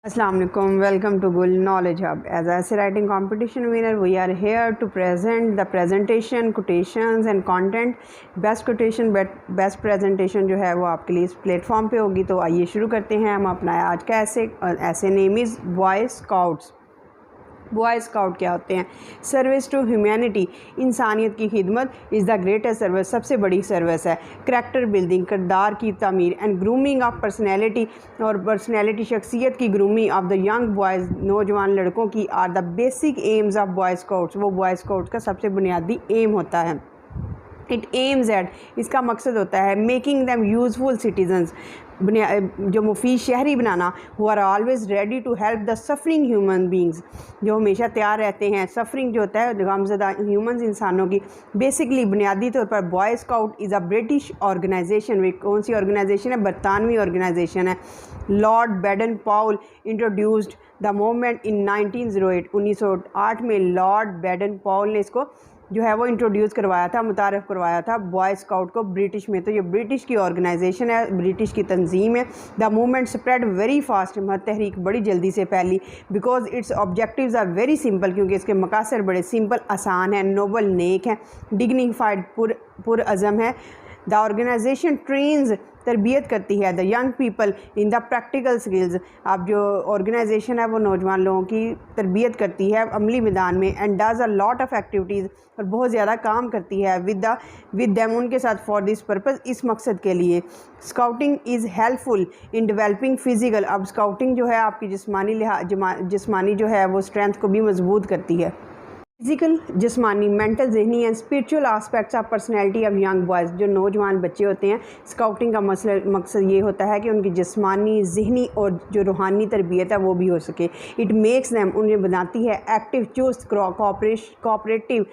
Assalamu alaikum. Welcome to Gul Knowledge Hub. As a essay writing competition winner, we are here to present the presentation, quotations and content. Best quotation, best presentation जो है वो आपके लिए इस platform पे होगी। तो आइए शुरू करते हैं हम अपना आज का ऐसे name is boy scouts. Boy scout क्या होते हैं? सर्विस टू ह्यूमैनिटी, इंसानियत की खिदमत इज़ द ग्रेटेस्ट सर्विस, सबसे बड़ी सर्विस है। करैक्टर बिल्डिंग, किरदार की तामीर एंड ग्रूमिंग ऑफ पर्सनैलिटी, और पर्सनैलिटी शख्सियत की grooming of the young boys, नौजवान लड़कों की are the basic aims of boy scouts, वो बॉय स्काउट्स का सबसे बुनियादी एम होता है। इट एम्स एट, इसका मकसद होता है मेकिंग दैम यूज़फुल सिटीजन्स, जो मुफीद शहरी बनाना। Who are always ready to help the suffering human beings, जो हमेशा तैयार रहते हैं। सफरिंग जो होता है गमज़दा ह्यूमन्स, इंसानों की। बेसिकली बुनियादी तौर पर boy scout is a British organisation. वे कौन सी ऑर्गेनाइजेशन है? बरतानवी ऑर्गेनाइजेशन है। Lord Baden Powell introduced the movement in 1908, 1908 में लॉर्ड बैडन पाउल ने इसको जो है वो इंट्रोड्यूस करवाया था, मुतारफ़ करवाया था बॉय स्काउट को ब्रिटिश में। तो ये ब्रिटिश की ऑर्गेनाइजेशन है, ब्रिटिश की तंजीम है। The movement spread very fast, तहरीक बड़ी जल्दी से फैली। Because its objectives are very simple, क्योंकि इसके मकासद बड़े सिंपल, आसान है, नोबल, नेक है, डिग्निफाइड, पुरअज़म है। द ऑर्गेनाइजेशन ट्रेन्स, तरबियत करती है the young people in the practical skills. अब जो ऑर्गेनाइजेशन है वो नौजवान लोगों की तरबियत करती है अमली मैदान में। And does a lot of activities, और बहुत ज़्यादा काम करती है विद दैम, उनके साथ, फॉर दिस पर्पज़, इस मकसद के लिए। Scouting is helpful in developing physical, अब स्काउटिंग जो है आपकी जिस्मानी जो है वो स्ट्रेंथ को भी मजबूत करती है। फिज़िकल, जिस्मानी, मेंटल, जहनी and spiritual aspects of personality of young boys, जो नौजवान बच्चे होते हैं। स्काउटिंग का मकसद ये होता है कि उनकी जिस्मानी, जहनी और जो रूहानी तरबियत है वो भी हो सके। इट मेक्स दैम, उन्हें बनाती है एक्टिव, चुस्त, कोऑपरेटिव,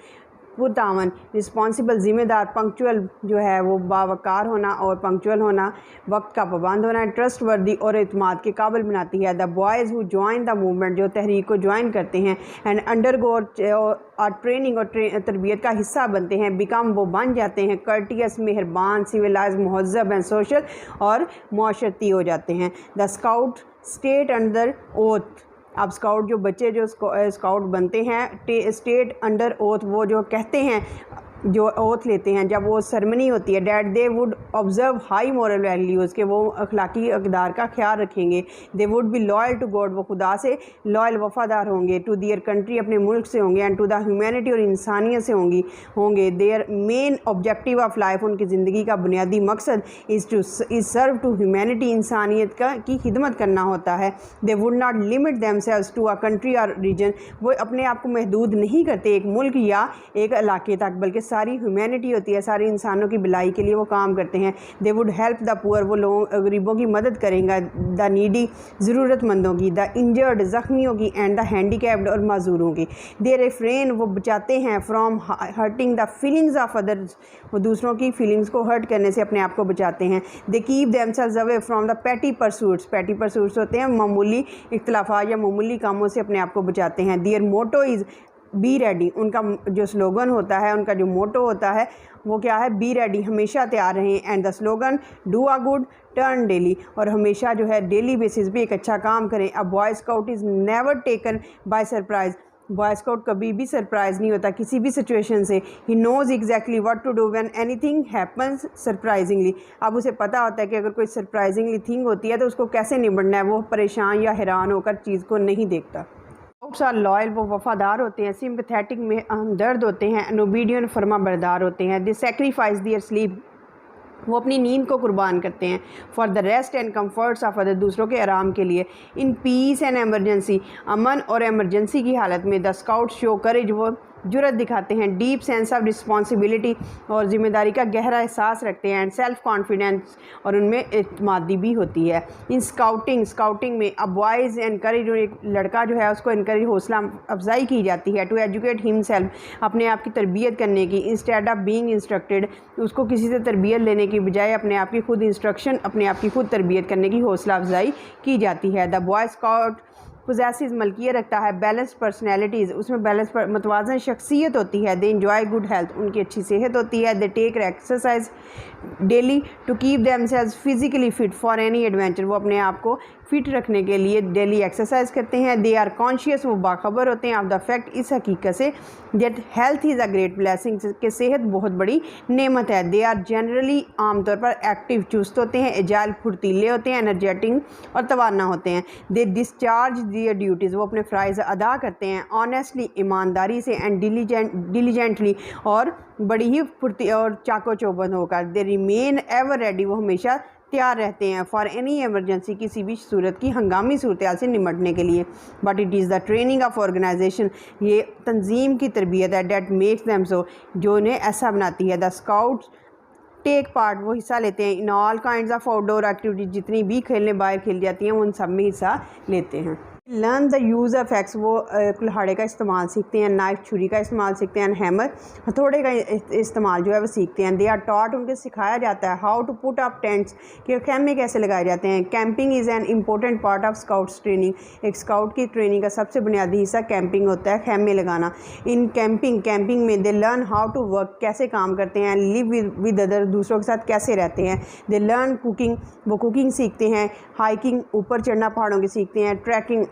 पुरतावन, रिस्पॉन्सिबल, ज़िम्मेदार, पंक्चुअल जो है वो बावकार होना और पंक्चुअल होना, वक्त का पाबंद होना, ट्रस्ट वर्दी और एतमाद के काबिल बनाती है। The boys who join the movement, जो तहरीक को ज्वाइन करते हैं, एंड अंडरगो और ट्रेनिंग और तरबियत का हिस्सा बनते हैं, बिकम, वो बन जाते हैं, कर्टियस, मेहरबान, सिविलाइज, महज़ब एंड सोशल, और मुआशरती हो जाते हैं। The scout state under oath, अब स्काउट जो बच्चे जो स्काउट बनते हैं, स्टेट अंडर ओथ, वो जो कहते हैं, जो ओथ लेते हैं, जब वो सरमनी होती है, that they would observe high moral values, के वो अखलाकी अक़दार का ख्याल रखेंगे। They would be loyal to God, वो खुदा से लॉयल, वफ़ादार होंगे। टू दियर कंट्री, अपने मुल्क से होंगे। एंड टू द ह्यूमैनिटी, और इंसानियत से होंगे। Their main objective of life, उनकी ज़िंदगी का बुनियादी मकसद इज़ सर्व टू ह्यूमैनिटी, इंसानियत की खिदमत करना होता है। They would not limit themselves to a country और रीजन, वो अपने आप को महदूद नहीं करते एक मुल्क या एक इलाके तक, बल्कि सारी ह्यूमैनिटी होती है, सारे इंसानों की भलाई के लिए वो काम करते हैं। They would help the poor, वो लोगों गरीबों की मदद करेंगे। द नीडी, ज़रूरतमंदों की। द इंजर्ड, ज़ख्मियों की। एंड द हैंडीकैप्ड, और माजूरों की। दे रिफ्रेन, वो बचाते हैं, from hurting the feelings of others, वो दूसरों की फीलिंग्स को हर्ट करने से अपने आप को बचाते हैं। They keep themselves away from the petty pursuits, petty pursuits होते हैं मामूली इख्तलाफात या मामूली कामों से अपने आप को बचाते हैं। Their motto is be ready, उनका जो स्लोगन होता है, उनका जो मोटो होता है वो क्या है? बी रेडी, हमेशा तैयार रहें। And the slogan do a good turn daily, और हमेशा जो है डेली बेसिस पे एक अच्छा काम करें। A boy scout is never taken by surprise, boy scout कभी भी सरप्राइज़ नहीं होता किसी भी सिचुएशन से। He knows exactly what to do when anything happens surprisingly, अब उसे पता होता है कि अगर कोई सरप्राइजिंगली थिंग होती है तो उसको कैसे निपटना है। वो परेशान या हैरान होकर चीज़ को नहीं देखता। स्काउट्स आर लॉयल, वो वफ़ादार होते हैं। सिंपैथेटिक, में हमदर्द होते हैं। एंड ओबीडियंट, फर्मा बरदार होते हैं। दे सेक्रीफाइस देयर स्लीप, वो अपनी नींद को कुर्बान करते हैं। For the rest and comforts of other, दूसरों के आराम के लिए। इन पीस एंड एमरजेंसी, अमन और एमरजेंसी की हालत में द स्काउट शो करेज, वो जुरत दिखाते हैं। डीप सेंस ऑफ रिस्पॉन्सिबिलिटी, और ज़िम्मेदारी का गहरा एहसास रखते हैं। एंड सेल्फ कॉन्फिडेंस, और उनमें एतमादी भी होती है। इन स्काउटिंग में अब बॉयज़ एनकरेज, एक लड़का जो है उसको एनकरेज, हौसला अफजाई की जाती है। टू एजुकेट हिमसेल्फ, अपने आप की तरबियत करने की। इंस्टेड ऑफ बीइंग इंस्ट्रक्टेड, उसको किसी से तरबियत लेने की बजाय अपने आप की खुद इंस्ट्रक्शन, अपने आप की खुद तरबियत करने की हौसला अफजाई की जाती है। द बॉय स्काउट पोजेसिव, मलकियत रखता है। बैलेंस्ड पर्सनैलिटीज़, उसमें बैलेंस मतवाज़न शख्सियत होती है। दे इंजॉय गुड हेल्थ, उनकी अच्छी सेहत होती है। They take exercise daily to keep themselves physically fit for any adventure, वो अपने आप को फिट रखने के लिए डेली एक्सरसाइज करते हैं। दे आर कॉन्शियस, वो बाखबर होते हैं ऑफ द फैक्ट, इस हकीकत say that health is a great blessing, कि सेहत बहुत बड़ी नेमत है। दे आर जनरली आमतौर पर एक्टिव, चुस्त होते हैं, एजाइल फुर्तीले होते हैं, एनर्जेटिक और तवाना होते हैं। दे डिस्चार्ज दियर ड्यूटीज़, वो अपने फ़राइज़ अदा करते हैं ऑनेस्टली, ईमानदारी से, एंड डिलीजेंटली, और बड़ी ही फुर्ती और चाको चौबंद होकर। दे रिमेन एवर रेडी, वो हमेशा तैयार रहते हैं फॉर एनी एमरजेंसी, किसी भी सूरत की हंगामी सूरत हाल से निमटने के लिए। But it is the training of organisation, ये तंजीम की तरबियत है, डेट मेक्स दैम सो, जो इन्हें ऐसा बनाती है। द स्काउट्स टेक पार्ट, वो हिस्सा लेते हैं in all kinds of outdoor activities, जितनी भी खेलने बाहर खेल जाती हैं उन सब में हिस्सा लेते हैं। Learn the use of x, वो कुल्हाड़े का इस्तेमाल सीखते हैं, नाइफ छुरी का इस्तेमाल सीखते हैं, हैमर हथौड़े का इस्तेमाल जो है वो सीखते हैं। दे आर टॉट, उनको सिखाया जाता है how to put up tents, कि खैमे कैसे लगाए जाते हैं। Camping is an important part of scouts training, एक स्काउट की ट्रेनिंग का सबसे बुनियादी हिस्सा कैंपिंग होता है, खैमे लगाना। इन कैंपिंग में they learn how to work, कैसे काम करते हैं, लिव विद अदर, दूसरों के साथ कैसे रहते हैं। दे लर्न कुकिंग, वो कुकिंग सीखते हैं, हाइकिंग, ऊपर चढ़ना पहाड़ों की सीखते हैं, ट्रैकिंग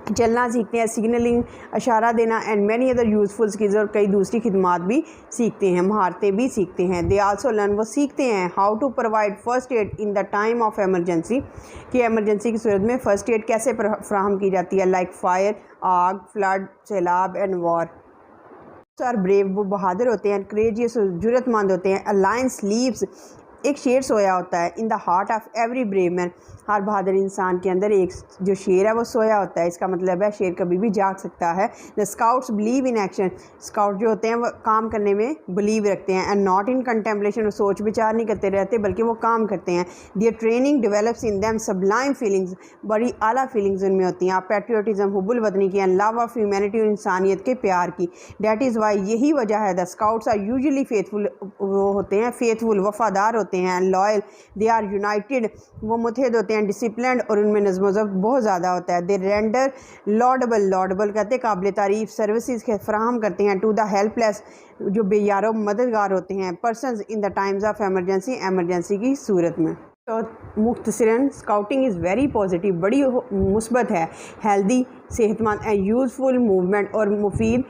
चलना सीखते हैं, सिग्नलिंग, इशारा देना, and many other useful skills, और कई दूसरी खिदमात भी सीखते हैं, महारतें भी सीखते हैं। दे आल्सो लर्न, वो सीखते हैं how to provide first aid in the time of emergency, कि एमरजेंसी की सूरत में फ़र्स्ट एड कैसे फ्राहम की जाती है, लाइक फायर, आग, फ्लड, सैलाब एंड वॉर। आर ब्रेव, वो बहादुर होते हैं, करेजियस, जुर्रतमंद होते हैं। अ लायन स्लीप्स, एक शेर सोया होता है, in the heart of every brave man, हर बहादुर इंसान के अंदर एक जो शेर है वो सोया होता है, इसका मतलब है शेर कभी भी जाग सकता है। The scouts believe in action, scout जो होते हैं वो काम करने में बिलीव रखते हैं, एंड नॉट इन कंटेम्पलेशन, वो सोच विचार नहीं करते रहते बल्कि वो काम करते हैं। Their training develops in them sublime feelings, बड़ी आला फीलिंग्स उनमें होती हैं। पैट्रियोटिज्म, हुब्बुल वतनी की, एंड लव ऑफ ह्यूमैनिटी, और इंसानियत के प्यार की। डैट इज़ वाई, यही वजह है the scouts are usually faithful, वो होते हैं फेथफुल, वफादार होते हैं, लॉयल। दे आर यूनाइटेड, वो मुत्तहिद होते हैं, डिसिप्लिन, और उनमें नज़्म व ज़ब्त बहुत ज़्यादा होता है। दे रेंडर लॉडेबल कहते हैं काबिल तारीफ़, सर्विसेज के फराहम करते हैं टू द हेल्पलेस, जो बेयारो मददगार होते हैं, persons in the times of emergency की सूरत में। तो मुख्तसरन स्काउटिंग इज़ वेरी पॉजिटिव, बड़ी मुस्बत है, हेल्दी, सेहतमंद एंड यूज़फुल मूवमेंट, और मुफीद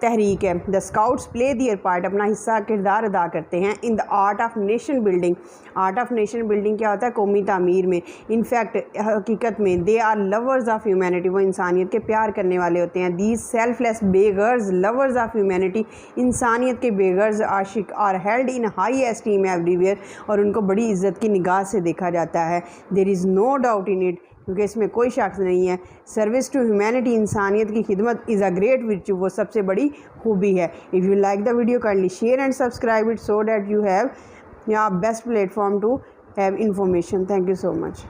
तहरीक है। The scouts play their part, अपना हिस्सा किरदार अदा करते हैं in the art of nation building. Art of nation building क्या होता है, कौमी तामीर में। इनफैक्ट हकीकत में they are lovers of humanity, वो इंसानियत के प्यार करने वाले होते हैं। These selfless beggars lovers of humanity, इंसानियत के बेगर्स आशिक, are held in high esteem everywhere, और उनको बड़ी इज़्ज़त की निगाह से देखा जाता है। There is no doubt in it, क्योंकि इसमें कोई शक नहीं है। सर्विस टू ह्यूमैनिटी, इंसानियत की खिदमत, इज़ अ ग्रेट विर्चू, वो सबसे बड़ी खूबी है। If you like the video kindly share and subscribe it, so that you have best platform to have information. Thank you so much.